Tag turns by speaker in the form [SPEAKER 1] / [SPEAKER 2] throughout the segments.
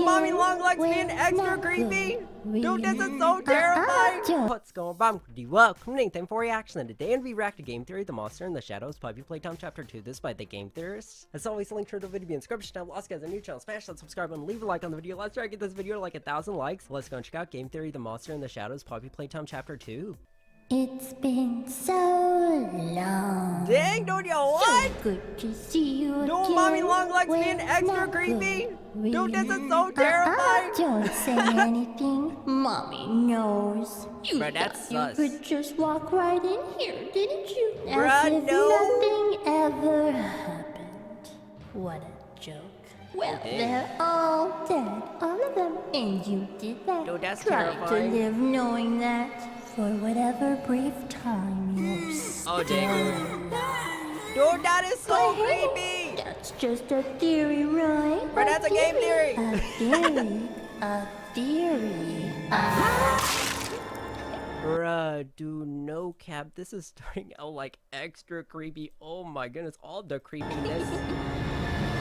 [SPEAKER 1] mommy long legs being extra creepy? Dude, this is so terrifying. What's going on? Welcome to Nathan for Reaction, and today we react to Game Theory, The Monster in the Shadows, Puppy Playtime Chapter 2. This by the Game Theorists. As always, the link to the video in the description down below. Also, guys, a new channel, smash that subscribe button, leave a like on the video. Let's try to get this video to like 1,000 likes. Let's go and check out Game Theory, The Monster in the Shadows, Puppy Playtime Chapter 2.
[SPEAKER 2] It's been so long.
[SPEAKER 1] Dang, dude, yo, what?
[SPEAKER 2] So good to see you again.
[SPEAKER 1] Dude, mommy long legs being extra creepy? Dude, this is so terrifying.
[SPEAKER 2] Don't say anything. Mommy knows. You
[SPEAKER 1] Bruh, that's
[SPEAKER 2] thought
[SPEAKER 1] sus.
[SPEAKER 2] you could just walk right in here, didn't you?
[SPEAKER 1] Bruh,
[SPEAKER 2] As if
[SPEAKER 1] no.
[SPEAKER 2] nothing ever happened. What a joke. Well,
[SPEAKER 1] Okay.
[SPEAKER 2] they're all dead, all of them. And you did that.
[SPEAKER 1] Dude, that's
[SPEAKER 2] Try
[SPEAKER 1] terrifying.
[SPEAKER 2] to live knowing that for whatever brief time you're
[SPEAKER 1] Oh,
[SPEAKER 2] still
[SPEAKER 1] dang.
[SPEAKER 2] alive.
[SPEAKER 1] Dude, that is so
[SPEAKER 2] But hey,
[SPEAKER 1] creepy.
[SPEAKER 2] that's just a theory, right?
[SPEAKER 1] Bruh, that's a game theory.
[SPEAKER 2] A theory. A theory.
[SPEAKER 1] Bruh, dude, no cap. This is starting out like extra creepy. Oh my goodness, all the creepiness.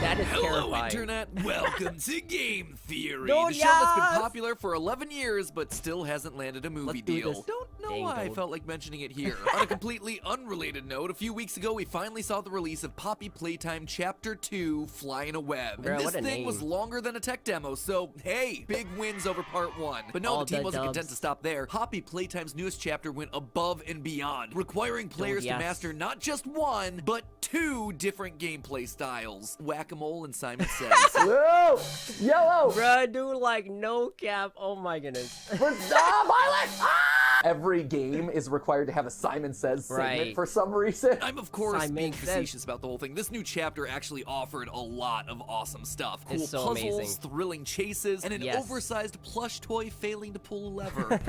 [SPEAKER 1] That is
[SPEAKER 3] Hello,
[SPEAKER 1] terrifying.
[SPEAKER 3] Internet. Welcome to Game Theory,
[SPEAKER 1] No,
[SPEAKER 3] the show that's
[SPEAKER 1] yes.
[SPEAKER 3] been popular for 11 years but still hasn't landed a movie
[SPEAKER 1] Let's do
[SPEAKER 3] deal.
[SPEAKER 1] this.
[SPEAKER 3] Don't know
[SPEAKER 1] Dang,
[SPEAKER 3] why I
[SPEAKER 1] dude.
[SPEAKER 3] felt like mentioning it here. On a completely unrelated note, a few weeks ago we finally saw the release of Poppy Playtime Chapter 2, Fly in a Web.
[SPEAKER 1] Bruh,
[SPEAKER 3] And this
[SPEAKER 1] what a
[SPEAKER 3] thing was
[SPEAKER 1] name.
[SPEAKER 3] longer than a tech demo, so hey, big wins over Part 1. But no,
[SPEAKER 1] All
[SPEAKER 3] the team
[SPEAKER 1] the
[SPEAKER 3] wasn't
[SPEAKER 1] dubs.
[SPEAKER 3] content to stop there. Poppy Playtime's newest chapter went above and beyond, requiring players
[SPEAKER 1] yes.
[SPEAKER 3] to master not just one, but 2 different gameplay styles. Whack-a-mole and Simon Says.
[SPEAKER 4] Blue! Yellow!
[SPEAKER 1] Bruh, dude, like, no cap. Oh my goodness.
[SPEAKER 4] Violet! Ah! Every game is required to have a Simon Says segment
[SPEAKER 1] Right.
[SPEAKER 4] for some reason.
[SPEAKER 3] I'm of course
[SPEAKER 1] Simon
[SPEAKER 3] being
[SPEAKER 1] Says.
[SPEAKER 3] facetious about the whole thing. This new chapter actually offered a lot of awesome stuff. Cool
[SPEAKER 1] It's so
[SPEAKER 3] puzzles,
[SPEAKER 1] amazing.
[SPEAKER 3] thrilling chases, and an
[SPEAKER 1] Yes.
[SPEAKER 3] oversized plush toy failing to pull a lever.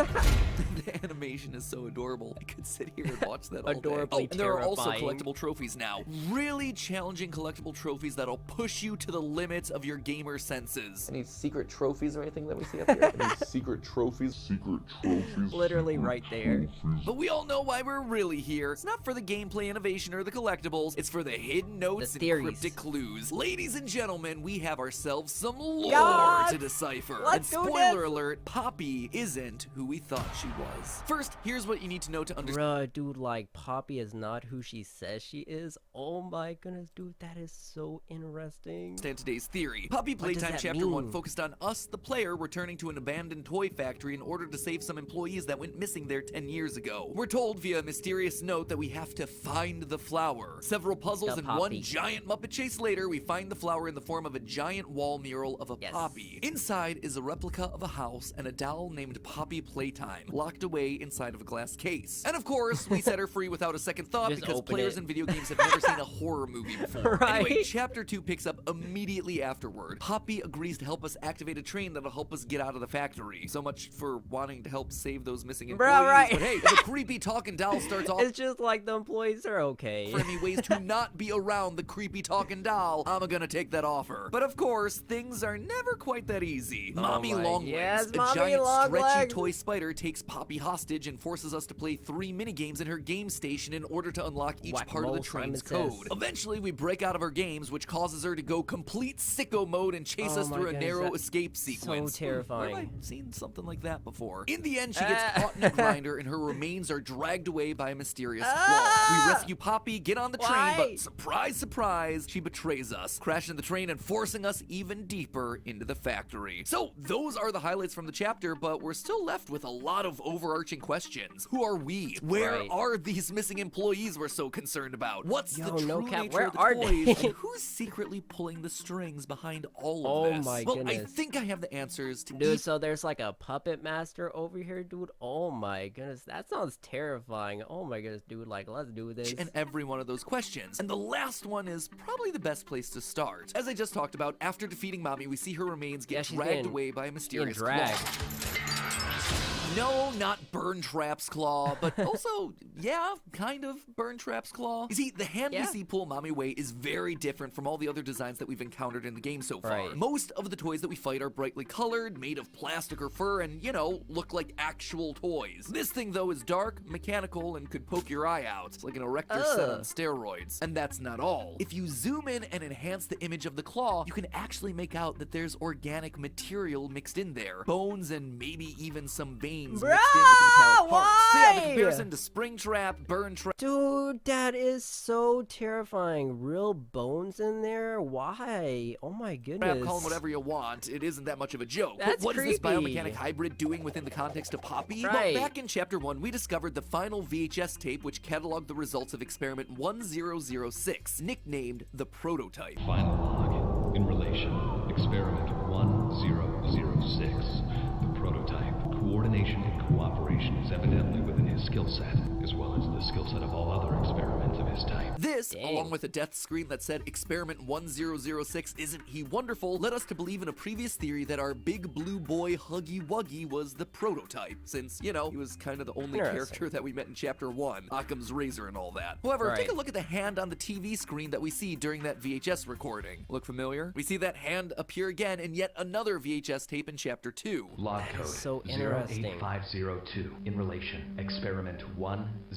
[SPEAKER 3] The animation is so adorable. I could sit here and watch that all day.
[SPEAKER 1] Adorably
[SPEAKER 3] And there are also
[SPEAKER 1] terrifying.
[SPEAKER 3] collectible trophies now. Really challenging collectible trophies that'll push you to the limits of your gamer senses.
[SPEAKER 4] Any secret trophies or anything that we see up here?
[SPEAKER 5] Any secret trophies? Secret trophies?
[SPEAKER 1] Literally right there.
[SPEAKER 3] But we all know why we're really here. It's not for the gameplay innovation or the collectibles. It's for the hidden notes and
[SPEAKER 1] theories.
[SPEAKER 3] cryptic clues. Ladies and gentlemen, we have ourselves some lore
[SPEAKER 1] Yes!
[SPEAKER 3] to decipher.
[SPEAKER 1] Let's
[SPEAKER 3] and
[SPEAKER 1] do
[SPEAKER 3] spoiler
[SPEAKER 1] this!
[SPEAKER 3] alert, Poppy isn't who we thought she was. First, here's what you need to know to understand.
[SPEAKER 1] Bruh, dude, like, Poppy is not who she says she is. Oh my goodness, dude, that is so interesting.
[SPEAKER 3] Today's theory. Poppy
[SPEAKER 1] What does
[SPEAKER 3] Playtime
[SPEAKER 1] that
[SPEAKER 3] Chapter 1
[SPEAKER 1] mean?
[SPEAKER 3] focused on us, the player, returning to an abandoned toy factory in order to save some employees that went missing there 10 years ago. We're told via a mysterious note that we have to find the flower. Several puzzles
[SPEAKER 1] The
[SPEAKER 3] and
[SPEAKER 1] poppy.
[SPEAKER 3] one giant Muppet chase later, we find the flower in the form of a giant wall mural of a
[SPEAKER 1] Yes.
[SPEAKER 3] poppy. Inside is a replica of a house and a doll named Poppy Playtime, locked away inside of a glass case. And of course, we set her free without a second thought
[SPEAKER 1] Just
[SPEAKER 3] because
[SPEAKER 1] open
[SPEAKER 3] players
[SPEAKER 1] it.
[SPEAKER 3] in video games have never seen a horror movie before.
[SPEAKER 1] Right.
[SPEAKER 3] Anyway, Chapter 2 picks up immediately afterward. Poppy agrees to help us activate a train that'll help us get out of the factory. So much for wanting to help save those missing employees.
[SPEAKER 1] Bruh, right.
[SPEAKER 3] But hey, if a creepy talking doll starts off
[SPEAKER 1] It's just like the employees are okay.
[SPEAKER 3] for me ways to not be around the creepy talking doll, I'm gonna take that offer. But of course, things are never quite that easy. Mommy
[SPEAKER 1] my-
[SPEAKER 3] Longlegs,
[SPEAKER 1] yes,
[SPEAKER 3] a
[SPEAKER 1] Mommy
[SPEAKER 3] giant stretchy
[SPEAKER 1] Longlegs.
[SPEAKER 3] toy spider, takes Poppy hostage and forces us to play 3 minigames in her game station in order to unlock each part of the
[SPEAKER 1] Whack-a-mole,
[SPEAKER 3] train's
[SPEAKER 1] Simon
[SPEAKER 3] code.
[SPEAKER 1] Says.
[SPEAKER 3] Eventually, we break out of our games, which causes her to go complete sicko mode and chase
[SPEAKER 1] Oh
[SPEAKER 3] us
[SPEAKER 1] my
[SPEAKER 3] through a
[SPEAKER 1] goodness,
[SPEAKER 3] narrow
[SPEAKER 1] that's
[SPEAKER 3] escape sequence.
[SPEAKER 1] so terrifying.
[SPEAKER 3] Where have I seen something like that before? In the end, she gets
[SPEAKER 1] Ah.
[SPEAKER 3] caught in a grinder and her remains are dragged away by a mysterious claw.
[SPEAKER 1] Ah.
[SPEAKER 3] We rescue Poppy, get on the train,
[SPEAKER 1] Why?
[SPEAKER 3] but surprise, surprise, she betrays us, crashing the train and forcing us even deeper into the factory. So those are the highlights from the chapter, but we're still left with a lot of overarching questions. Who are we? Where
[SPEAKER 1] Right.
[SPEAKER 3] are these missing employees we're so concerned about? What's
[SPEAKER 1] Yo,
[SPEAKER 3] the true
[SPEAKER 1] no cap,
[SPEAKER 3] nature
[SPEAKER 1] where
[SPEAKER 3] of the
[SPEAKER 1] are
[SPEAKER 3] toys?
[SPEAKER 1] they?
[SPEAKER 3] And who's secretly pulling the strings behind all
[SPEAKER 1] Oh
[SPEAKER 3] of this?
[SPEAKER 1] my
[SPEAKER 3] well, I
[SPEAKER 1] goodness.
[SPEAKER 3] think I have the answers to
[SPEAKER 1] Dude,
[SPEAKER 3] each
[SPEAKER 1] so there's like a puppet master over here, dude. Oh my goodness, that sounds terrifying. Oh my goodness, dude, like, let's do this.
[SPEAKER 3] and every one of those questions. And the last one is probably the best place to start. As I just talked about, after defeating Mommy, we see her remains
[SPEAKER 1] Yeah,
[SPEAKER 3] get
[SPEAKER 1] she's
[SPEAKER 3] dragged
[SPEAKER 1] getting-
[SPEAKER 3] away by a
[SPEAKER 1] Being
[SPEAKER 3] mysterious
[SPEAKER 1] dragged.
[SPEAKER 3] claw. No, not Burn Trap's claw, but also, yeah, kind of Burn Trap's claw. You see, the hand we see pull Mommy away is very different from all the other designs that we've encountered in the game so far.
[SPEAKER 1] Right.
[SPEAKER 3] Most of the toys that we fight are brightly colored, made of plastic or fur, and, you know, look like actual toys. This thing, though, is dark, mechanical, and could poke your eye out. It's like an erector set on steroids. And that's not all. If you zoom in and enhance the image of the claw, you can actually make out that there's organic material mixed in there. Bones and maybe even some veins mixed in with metallic parts. So yeah, the comparison to Springtrap, Burn Trap.
[SPEAKER 1] Dude, that is so terrifying. Real bones in there? Why? Oh my goodness.
[SPEAKER 3] Call them whatever you want. It isn't that much of a joke.
[SPEAKER 1] That's
[SPEAKER 3] But what is this
[SPEAKER 1] creepy.
[SPEAKER 3] biomechanic hybrid doing within the context of Poppy?
[SPEAKER 1] Right.
[SPEAKER 3] Well, back in Chapter 1, we discovered the final VHS tape which cataloged the results of Experiment 1006, nicknamed the Prototype.
[SPEAKER 6] Final log. In relation, Experiment 1006. The prototype. Coordination and cooperation is evidently within his skill set, as well as the skill set of all other experiments of his type.
[SPEAKER 3] This,
[SPEAKER 1] Dang.
[SPEAKER 3] along with a death screen that said Experiment 1006 isn't he wonderful, led us to believe in a previous theory that our big blue boy Huggy Wuggy was the prototype, since, you know, he was kind of the only
[SPEAKER 1] Interesting.
[SPEAKER 3] character that we met in Chapter 1, Occam's razor and all that. However, take a look at the hand on the TV screen that we see during that VHS recording. Look familiar? We see that hand appear again in yet another VHS tape in Chapter 2.
[SPEAKER 6] Log code
[SPEAKER 1] so interesting.
[SPEAKER 6] 08502. In relation, Experiment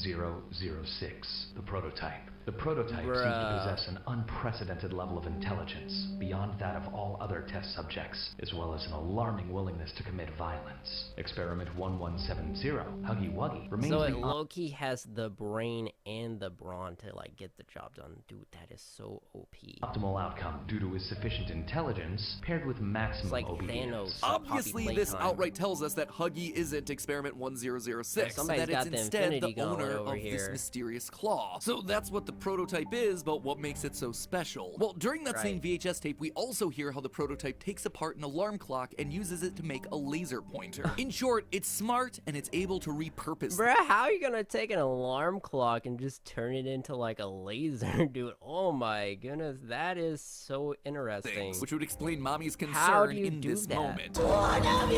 [SPEAKER 6] 1006. The prototype. The prototype seems to possess an unprecedented level of intelligence, beyond that of all other test subjects, as well as an alarming willingness to commit violence. Experiment 1170, Huggy Wuggy, remains
[SPEAKER 1] So
[SPEAKER 6] the
[SPEAKER 1] it low-key has the brain and the brawn to like get the job done. Dude, that is so OP.
[SPEAKER 6] optimal outcome due to his sufficient intelligence paired with maximum
[SPEAKER 1] It's like
[SPEAKER 6] obedience.
[SPEAKER 1] Thanos.
[SPEAKER 3] Obviously,
[SPEAKER 1] Poppy
[SPEAKER 3] this
[SPEAKER 1] Playtime.
[SPEAKER 3] outright tells us that Huggy isn't Experiment 1006,
[SPEAKER 1] Somebody's
[SPEAKER 3] that it's
[SPEAKER 1] got the
[SPEAKER 3] instead the
[SPEAKER 1] infinity gauntlet
[SPEAKER 3] owner
[SPEAKER 1] over
[SPEAKER 3] of this
[SPEAKER 1] here.
[SPEAKER 3] mysterious claw. So that's what the prototype is, but what makes it so special? Well, during that same VHS tape, we also hear how the prototype takes apart an alarm clock and uses it to make a laser pointer. In short, it's smart and it's able to repurpose
[SPEAKER 1] Bruh, how are you gonna take an alarm clock and just turn it into like a laser, dude? Oh my goodness, that is so interesting.
[SPEAKER 3] things, which would explain Mommy's
[SPEAKER 1] How
[SPEAKER 3] concern
[SPEAKER 1] do you
[SPEAKER 3] in
[SPEAKER 1] do
[SPEAKER 3] this
[SPEAKER 1] that?
[SPEAKER 3] moment.
[SPEAKER 2] What have you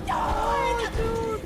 [SPEAKER 2] done?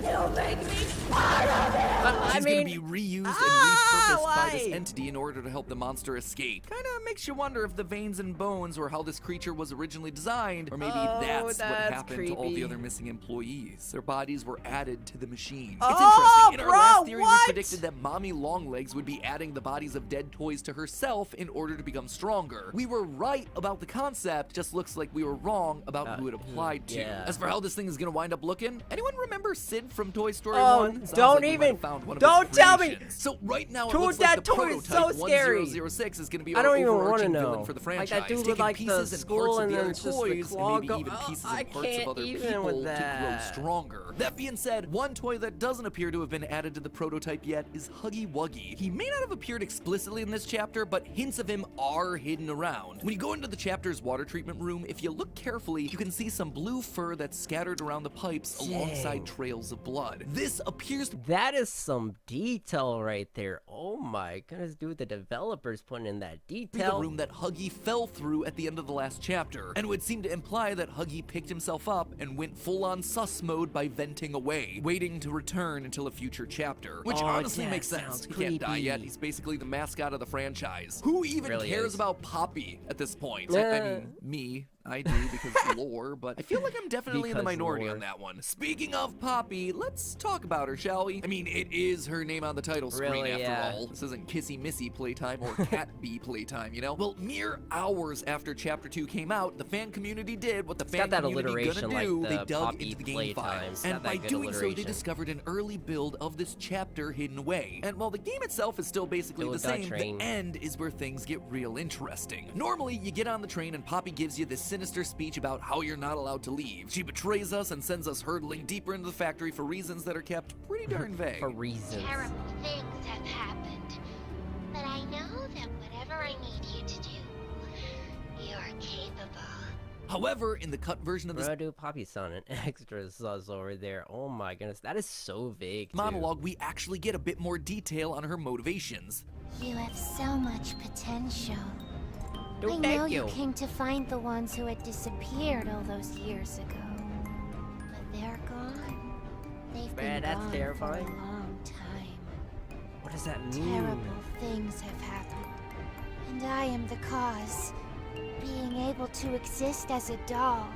[SPEAKER 2] You make me part of it.
[SPEAKER 1] But I
[SPEAKER 3] She's
[SPEAKER 1] mean,
[SPEAKER 3] gonna be reused and repurposed by this
[SPEAKER 1] why?
[SPEAKER 3] entity in order to help the monster escape. Kinda makes you wonder if the veins and bones were how this creature was originally designed, or maybe that's what
[SPEAKER 1] that's
[SPEAKER 3] happened to all the
[SPEAKER 1] creepy.
[SPEAKER 3] other missing employees. Their bodies were added to the machine.
[SPEAKER 1] Oh,
[SPEAKER 3] It's interesting. In our
[SPEAKER 1] bro,
[SPEAKER 3] last theory,
[SPEAKER 1] what?
[SPEAKER 3] we predicted that Mommy Longlegs would be adding the bodies of dead toys to herself in order to become stronger. We were right about the concept, just looks like we were wrong about who it applied to.
[SPEAKER 1] yeah.
[SPEAKER 3] As for how this thing is gonna wind up looking, anyone remember Sid from Toy Story
[SPEAKER 1] Oh,
[SPEAKER 3] 1? Sounds
[SPEAKER 1] don't
[SPEAKER 3] like we might
[SPEAKER 1] even-
[SPEAKER 3] have found one of
[SPEAKER 1] don't
[SPEAKER 3] his
[SPEAKER 1] tell me.
[SPEAKER 3] creations. So right now, it
[SPEAKER 1] Dude,
[SPEAKER 3] looks
[SPEAKER 1] that
[SPEAKER 3] like the
[SPEAKER 1] toy is so
[SPEAKER 3] prototype
[SPEAKER 1] scary.
[SPEAKER 3] 1006 is gonna be
[SPEAKER 1] I
[SPEAKER 3] our
[SPEAKER 1] don't even
[SPEAKER 3] overarching
[SPEAKER 1] want to
[SPEAKER 3] villain
[SPEAKER 1] know.
[SPEAKER 3] for the
[SPEAKER 1] Like
[SPEAKER 3] franchise.
[SPEAKER 1] that dude with
[SPEAKER 3] taking
[SPEAKER 1] like the
[SPEAKER 3] pieces and
[SPEAKER 1] skull
[SPEAKER 3] parts of
[SPEAKER 1] and
[SPEAKER 3] the
[SPEAKER 1] then
[SPEAKER 3] other
[SPEAKER 1] it's just the
[SPEAKER 3] toys and
[SPEAKER 1] claw
[SPEAKER 3] maybe
[SPEAKER 1] go-
[SPEAKER 3] even pieces
[SPEAKER 1] I
[SPEAKER 3] and parts of
[SPEAKER 1] can't
[SPEAKER 3] other
[SPEAKER 1] even
[SPEAKER 3] people
[SPEAKER 1] with
[SPEAKER 3] to grow
[SPEAKER 1] that.
[SPEAKER 3] stronger. That being said, one toy that doesn't appear to have been added to the prototype yet is Huggy Wuggy. He may not have appeared explicitly in this chapter, but hints of him are hidden around. When you go into the chapter's water treatment room, if you look carefully, you can see some blue fur that's scattered around the pipes alongside trails of blood. This appears to
[SPEAKER 1] That is some detail right there. Oh my goodness, dude, the developers putting in that
[SPEAKER 3] be the
[SPEAKER 1] detail.
[SPEAKER 3] room that Huggy fell through at the end of the last chapter, and would seem to imply that Huggy picked himself up and went full-on sus mode by venting away, waiting to return until a future chapter. Which
[SPEAKER 1] Oh,
[SPEAKER 3] honestly
[SPEAKER 1] that
[SPEAKER 3] makes sense.
[SPEAKER 1] sounds
[SPEAKER 3] He can't die yet.
[SPEAKER 1] creepy.
[SPEAKER 3] He's basically the mascot of the franchise. Who even
[SPEAKER 1] Really
[SPEAKER 3] cares
[SPEAKER 1] is.
[SPEAKER 3] about Poppy at this point? I
[SPEAKER 1] Yeah.
[SPEAKER 3] mean, me. I do because lore, but I feel like I'm definitely in the
[SPEAKER 1] Because
[SPEAKER 3] minority
[SPEAKER 1] lore.
[SPEAKER 3] on that one. Speaking of Poppy, let's talk about her, shall we? I mean, it is her name on the title screen
[SPEAKER 1] Really,
[SPEAKER 3] after
[SPEAKER 1] yeah.
[SPEAKER 3] all. This isn't Kissy Missy Playtime or Cat Bee Playtime, you know? Well, mere hours after Chapter 2 came out, the fan community did what the fan
[SPEAKER 1] got that
[SPEAKER 3] community
[SPEAKER 1] alliteration
[SPEAKER 3] gonna
[SPEAKER 1] like
[SPEAKER 3] do.
[SPEAKER 1] the
[SPEAKER 3] They dug
[SPEAKER 1] Poppy
[SPEAKER 3] into the game
[SPEAKER 1] Playtime.
[SPEAKER 3] files.
[SPEAKER 1] It's got
[SPEAKER 3] And
[SPEAKER 1] that
[SPEAKER 3] by
[SPEAKER 1] good
[SPEAKER 3] doing so, they
[SPEAKER 1] alliteration.
[SPEAKER 3] discovered an early build of this chapter hidden away. And while the game itself is still basically the
[SPEAKER 1] Build that
[SPEAKER 3] same,
[SPEAKER 1] train.
[SPEAKER 3] the end is where things get real interesting. Normally, you get on the train and Poppy gives you this sinister speech about how you're not allowed to leave. She betrays us and sends us hurtling deeper into the factory for reasons that are kept pretty darn vague.
[SPEAKER 1] For reasons.
[SPEAKER 7] Terrible things have happened, but I know that whatever I need you to do, you're capable.
[SPEAKER 3] However, in the cut version of this
[SPEAKER 1] Bro, dude, Poppy sounding extra sus over there. Oh my goodness, that is so vague. Too.
[SPEAKER 3] monologue, we actually get a bit more detail on her motivations.
[SPEAKER 7] You have so much potential.
[SPEAKER 1] Dude,
[SPEAKER 7] I know
[SPEAKER 1] thank
[SPEAKER 7] you
[SPEAKER 1] you.
[SPEAKER 7] came to find the ones who had disappeared all those years ago. But they're gone. They've been
[SPEAKER 1] Yeah, that's
[SPEAKER 7] gone
[SPEAKER 1] terrifying.
[SPEAKER 7] For a long time.
[SPEAKER 1] What does that mean?
[SPEAKER 7] Terrible things have happened, and I am the cause. Being able to exist as a doll,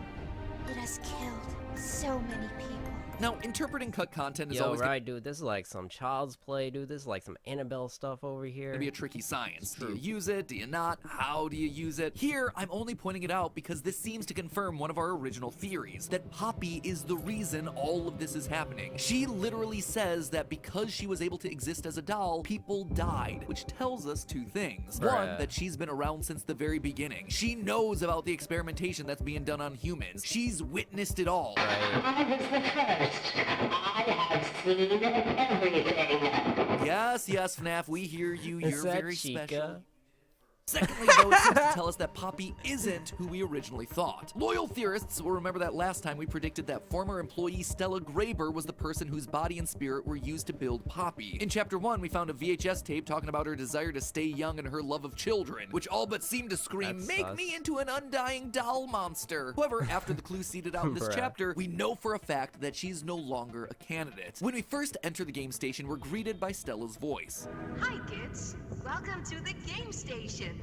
[SPEAKER 7] it has killed so many people.
[SPEAKER 3] Now, interpreting cut content is
[SPEAKER 1] Yo,
[SPEAKER 3] always
[SPEAKER 1] right, dude. This is like some Child's Play, dude. This is like some Annabelle stuff over here.
[SPEAKER 3] gonna be a tricky science. Do you use it? Do you not? How do you use it? Here, I'm only pointing it out because this seems to confirm one of our original theories, that Poppy is the reason all of this is happening. She literally says that because she was able to exist as a doll, people died, which tells us two things. One, that she's been around since the very beginning. She knows about the experimentation that's being done on humans. She's witnessed it all.
[SPEAKER 1] Right.
[SPEAKER 8] I was the first. I have seen everything.
[SPEAKER 3] Yes, FNAF, we hear you.
[SPEAKER 1] Is
[SPEAKER 3] You're
[SPEAKER 1] that
[SPEAKER 3] very
[SPEAKER 1] Chica?
[SPEAKER 3] special. Secondly, though, it seems to tell us that Poppy isn't who we originally thought. Loyal theorists will remember that last time we predicted that former employee Stella Graber was the person whose body and spirit were used to build Poppy. In Chapter 1, we found a VHS tape talking about her desire to stay young and her love of children, which all but seemed to scream,
[SPEAKER 1] That's
[SPEAKER 3] "Make
[SPEAKER 1] sus.
[SPEAKER 3] me into an undying doll monster." However, after the clues seeded out in this
[SPEAKER 1] Bruh.
[SPEAKER 3] chapter, we know for a fact that she's no longer a candidate. When we first enter the game station, we're greeted by Stella's voice.
[SPEAKER 9] Hi kids, welcome to the game station.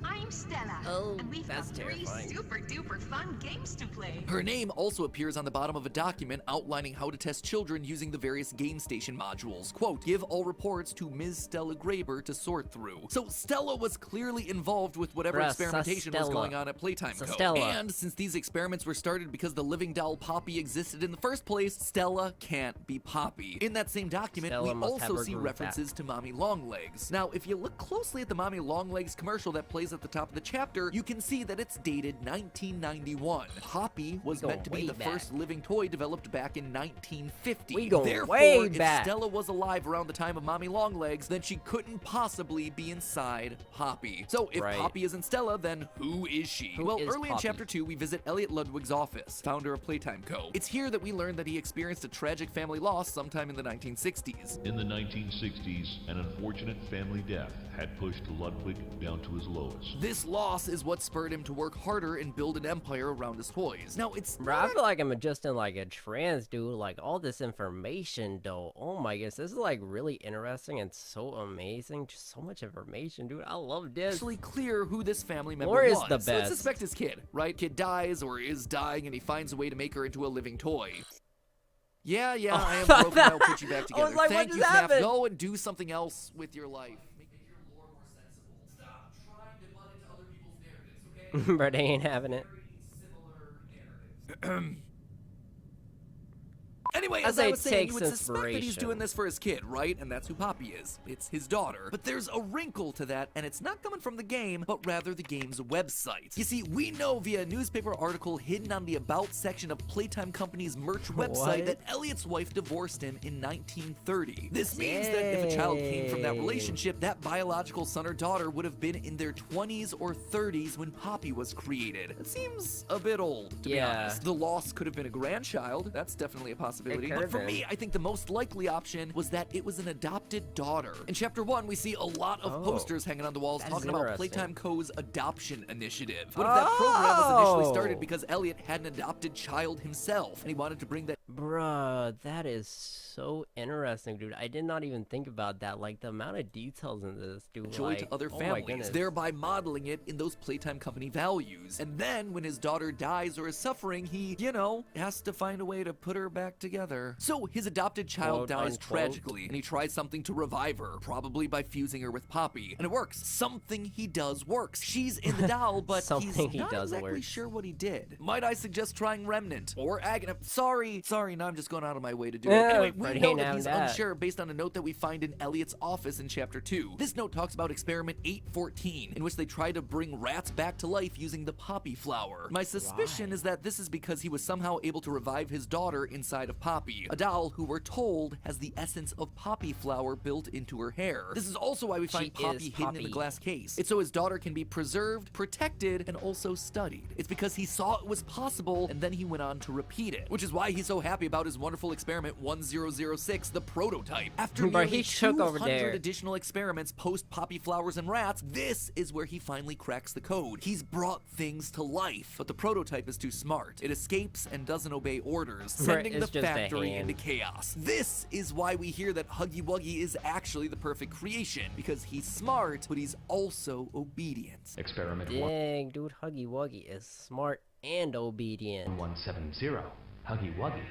[SPEAKER 9] I'm Stella,
[SPEAKER 1] Oh,
[SPEAKER 9] and we've got
[SPEAKER 1] that's
[SPEAKER 9] 3
[SPEAKER 1] terrifying.
[SPEAKER 9] super duper fun games to play.
[SPEAKER 3] Her name also appears on the bottom of a document outlining how to test children using the various game station modules. Quote, "Give all reports to Ms. Stella Graber to sort through." So Stella was clearly involved with whatever
[SPEAKER 1] Bruh,
[SPEAKER 3] experimentation was
[SPEAKER 1] Stella.
[SPEAKER 3] going on at Playtime Co.
[SPEAKER 1] Stella.
[SPEAKER 3] And since these experiments were started because the living doll Poppy existed in the first place, Stella can't be Poppy. In that same document,
[SPEAKER 1] Stella
[SPEAKER 3] we
[SPEAKER 1] must have
[SPEAKER 3] also
[SPEAKER 1] her
[SPEAKER 3] see
[SPEAKER 1] groove
[SPEAKER 3] references to Mommy Longlegs. Now, if you look closely at the Mommy Longlegs commercial that plays at the top of the chapter, you can see that it's dated 1991. Poppy was
[SPEAKER 1] We
[SPEAKER 3] meant to be
[SPEAKER 1] going
[SPEAKER 3] the
[SPEAKER 1] way back.
[SPEAKER 3] first living toy developed back in 1950.
[SPEAKER 1] We going
[SPEAKER 3] Therefore,
[SPEAKER 1] way
[SPEAKER 3] if
[SPEAKER 1] back.
[SPEAKER 3] Stella was alive around the time of Mommy Longlegs, then she couldn't possibly be inside Poppy. So if
[SPEAKER 1] Right.
[SPEAKER 3] Poppy isn't Stella, then who is she?
[SPEAKER 1] Who
[SPEAKER 3] Well,
[SPEAKER 1] is
[SPEAKER 3] early in
[SPEAKER 1] Poppy?
[SPEAKER 3] Chapter 2, we visit Elliot Ludwig's office, founder of Playtime Co. It's here that we learn that he experienced a tragic family loss sometime in the 1960s.
[SPEAKER 5] In the 1960s, an unfortunate family death had pushed Ludwig down to his lowest.
[SPEAKER 3] This loss is what spurred him to work harder and build an empire around his toys. Now, it's
[SPEAKER 1] Bro, I
[SPEAKER 3] not
[SPEAKER 1] feel like I'm just in like a trance, dude. Like all this information, though. Oh my goodness, this is like really interesting and so amazing. Just so much information, dude. I love this.
[SPEAKER 3] actually clear who this family member
[SPEAKER 1] Lore is
[SPEAKER 3] was.
[SPEAKER 1] the
[SPEAKER 3] So let's
[SPEAKER 1] best.
[SPEAKER 3] suspect his kid, right? Kid dies or is dying and he finds a way to make her into a living toy. Yeah, I am broken. I'll put you back
[SPEAKER 1] I was
[SPEAKER 3] together.
[SPEAKER 1] like, what
[SPEAKER 3] Thank
[SPEAKER 1] just
[SPEAKER 3] you, FNAF.
[SPEAKER 1] happened?
[SPEAKER 3] Go and do something else with your life. Make your lore more sensible. Stop trying to butt into other people's narratives, okay?
[SPEAKER 1] Bro, they ain't having it.
[SPEAKER 3] Very similar narratives. Anyway,
[SPEAKER 1] I
[SPEAKER 3] as
[SPEAKER 1] say
[SPEAKER 3] I
[SPEAKER 1] it
[SPEAKER 3] was saying, you
[SPEAKER 1] takes
[SPEAKER 3] would suspect that he's
[SPEAKER 1] inspiration.
[SPEAKER 3] doing this for his kid, right? And that's who Poppy is. It's his daughter. But there's a wrinkle to that, and it's not coming from the game, but rather the game's website. You see, we know via a newspaper article hidden on the About section of Playtime Company's merch website
[SPEAKER 1] What?
[SPEAKER 3] that Elliot's wife divorced him in 1930. This means that if a child came from that
[SPEAKER 1] Yay.
[SPEAKER 3] relationship, that biological son or daughter would have been in their 20s or 30s when Poppy was created. It seems a bit old, to be
[SPEAKER 1] Yeah.
[SPEAKER 3] honest. The loss could have been a grandchild. That's definitely a possibility.
[SPEAKER 1] could
[SPEAKER 3] But
[SPEAKER 1] have
[SPEAKER 3] for
[SPEAKER 1] been.
[SPEAKER 3] me, I think the most likely option was that it was an adopted daughter. In Chapter 1, we see a lot of
[SPEAKER 1] Oh.
[SPEAKER 3] posters hanging on the walls
[SPEAKER 1] That is
[SPEAKER 3] talking about
[SPEAKER 1] interesting.
[SPEAKER 3] Playtime Co.'s adoption initiative. What if that program was initially started
[SPEAKER 1] Oh.
[SPEAKER 3] because Elliot had an adopted child himself, and he wanted to bring that
[SPEAKER 1] Bruh, that is so interesting, dude. I did not even think about that. Like, the amount of details in this, dude.
[SPEAKER 3] joy
[SPEAKER 1] like,
[SPEAKER 3] to other
[SPEAKER 1] oh my
[SPEAKER 3] families,
[SPEAKER 1] goodness.
[SPEAKER 3] thereby modeling it in those Playtime Company values. And then, when his daughter dies or is suffering, he, has to find a way to put her back together. So, his adopted child
[SPEAKER 1] Quote,
[SPEAKER 3] dies
[SPEAKER 1] unquote.
[SPEAKER 3] tragically, and he tries something to revive her, probably by fusing her with Poppy. And it works. Something he does works. She's in the doll, but he's
[SPEAKER 1] Something he
[SPEAKER 3] not
[SPEAKER 1] does
[SPEAKER 3] exactly
[SPEAKER 1] works.
[SPEAKER 3] sure what he did. Might I suggest trying Remnant or Agony? Sorry, now I'm just going out of my way to do it.
[SPEAKER 1] Yeah,
[SPEAKER 3] Anyway,
[SPEAKER 1] Freddy
[SPEAKER 3] we know
[SPEAKER 1] ain't
[SPEAKER 3] that
[SPEAKER 1] having
[SPEAKER 3] he's
[SPEAKER 1] that.
[SPEAKER 3] unsure based on a note that we find in Elliot's office in Chapter 2. This note talks about Experiment 814, in which they try to bring rats back to life using the poppy flower. My suspicion is that this is because he was somehow able to revive his daughter inside of Poppy, a doll who we're told has the essence of poppy flower built into her hair. This is also why we find
[SPEAKER 1] She
[SPEAKER 3] Poppy
[SPEAKER 1] is
[SPEAKER 3] hidden in the
[SPEAKER 1] Poppy.
[SPEAKER 3] glass case. It's so his daughter can be preserved, protected, and also studied. It's because he saw it was possible, and then he went on to repeat it, which is why he's so happy happy about his wonderful experiment 1006, the prototype. After
[SPEAKER 1] Bro,
[SPEAKER 3] nearly
[SPEAKER 1] he shook over
[SPEAKER 3] 200
[SPEAKER 1] there.
[SPEAKER 3] additional experiments post poppy flowers and rats, this is where he finally cracks the code. He's brought things to life, but the prototype is too smart. It escapes and doesn't obey orders, sending the
[SPEAKER 1] it's just a
[SPEAKER 3] factory
[SPEAKER 1] hand.
[SPEAKER 3] into chaos. This is why we hear that Huggy Wuggy is actually the perfect creation, because he's smart, but he's also obedient.
[SPEAKER 6] Experiment
[SPEAKER 1] Dang, dude, Huggy Wuggy is smart and obedient.
[SPEAKER 6] 1170, Huggy Wuggy,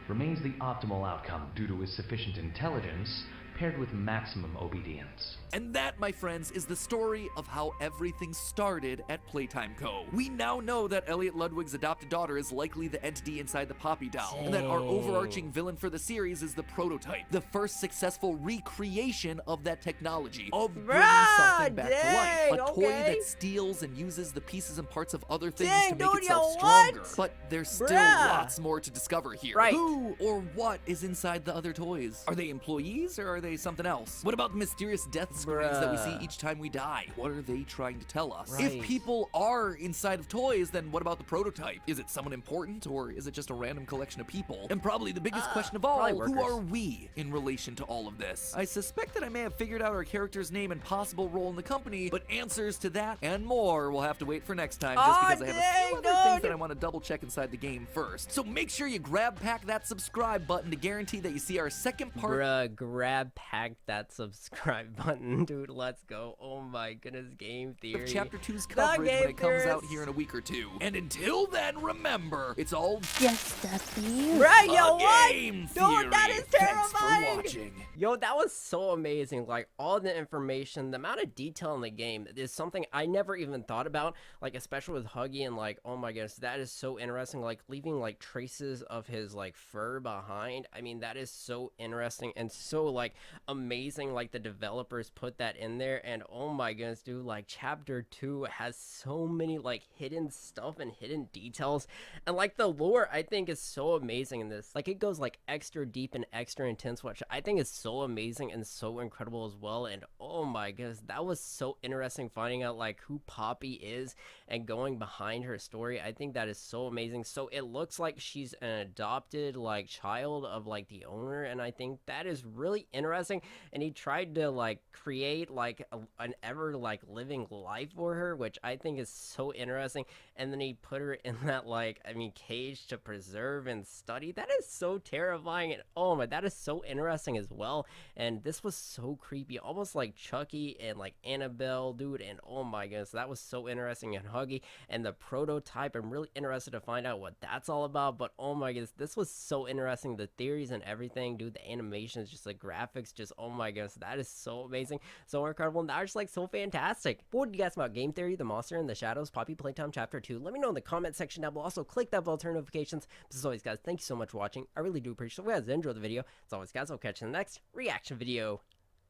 [SPEAKER 6] remains the optimal outcome due to his sufficient intelligence paired with maximum obedience.
[SPEAKER 3] And that, my friends, is the story of how everything started at Playtime Co. We now know that Elliot Ludwig's adopted daughter is likely the entity inside the Poppy doll, and that our overarching villain for the series is the prototype, the first successful recreation of that technology, of bringing something back to life. A toy that steals and uses the pieces and parts of other things to make itself stronger. But there's still lots more to discover here. Who or what is inside the other toys? Are they employees or are they something else? What about the mysterious death screens that we see each time we die? What are they trying to tell us? If people are inside of toys, then what about the prototype? Is it someone important, or is it just a random collection of people? And probably the biggest question of all, who are we in relation to all of this? I suspect that I may have figured out our character's name and possible role in the company, but answers to that and more will have to wait for next time, just because I have a few other things that I want to double check inside the game first. So make sure you grab pack that subscribe button to guarantee that you see our second part.
[SPEAKER 1] Grab pack that subscribe button, dude. Let's go. Oh my goodness, Game Theory.
[SPEAKER 3] Of Chapter 2's coverage when it comes out here in a week or two. And until then, remember, it's all
[SPEAKER 2] just a theory.
[SPEAKER 1] Right, yo, what?
[SPEAKER 3] Game
[SPEAKER 1] Dude, that
[SPEAKER 3] Theory.
[SPEAKER 1] is terrifying.
[SPEAKER 3] Thanks for watching.
[SPEAKER 1] Yo, that was so amazing. Like, all the information, the amount of detail in the game is something I never even thought about. Like, especially with Huggy, and like, oh my goodness, that is so interesting. Like, leaving like traces of his like fur behind. I mean, that is so interesting and so like amazing. Like, the developers put that in there, and oh my goodness, dude, like Chapter 2 has so many like hidden stuff and hidden details, and like the lore I think is so amazing in this. Like, it goes like extra deep and extra intense, which I think is so amazing and so incredible as well. And oh my goodness, that was so interesting, finding out like who Poppy is and going behind her story. I think that is so amazing. So it looks like she's an adopted like child of like the owner, and I think that is really interesting. And he tried to like create like an ever like living life for her, which I think is so interesting. And then he put her in that like, I mean, cage to preserve and study. That is so terrifying, and oh my, that is so interesting as well. And this was so creepy, almost like Chucky and like Annabelle, dude. And oh my goodness, that was so interesting. And Huggy and the prototype, I'm really interested to find out what that's all about. But oh my goodness, this was so interesting. The theories and everything, dude, the animations, just the graphics, just oh my goodness, that is so amazing, so incredible, and that was just like so fantastic. What did you guys think about Game Theory, The Monster in the Shadows, Poppy Playtime Chapter 2? Let me know in the comment section down below. Also, click that bell to turn notifications. As always, guys, thank you so much for watching. I really do appreciate it. If you guys enjoyed the video, as always, guys, I'll catch you in the next reaction video.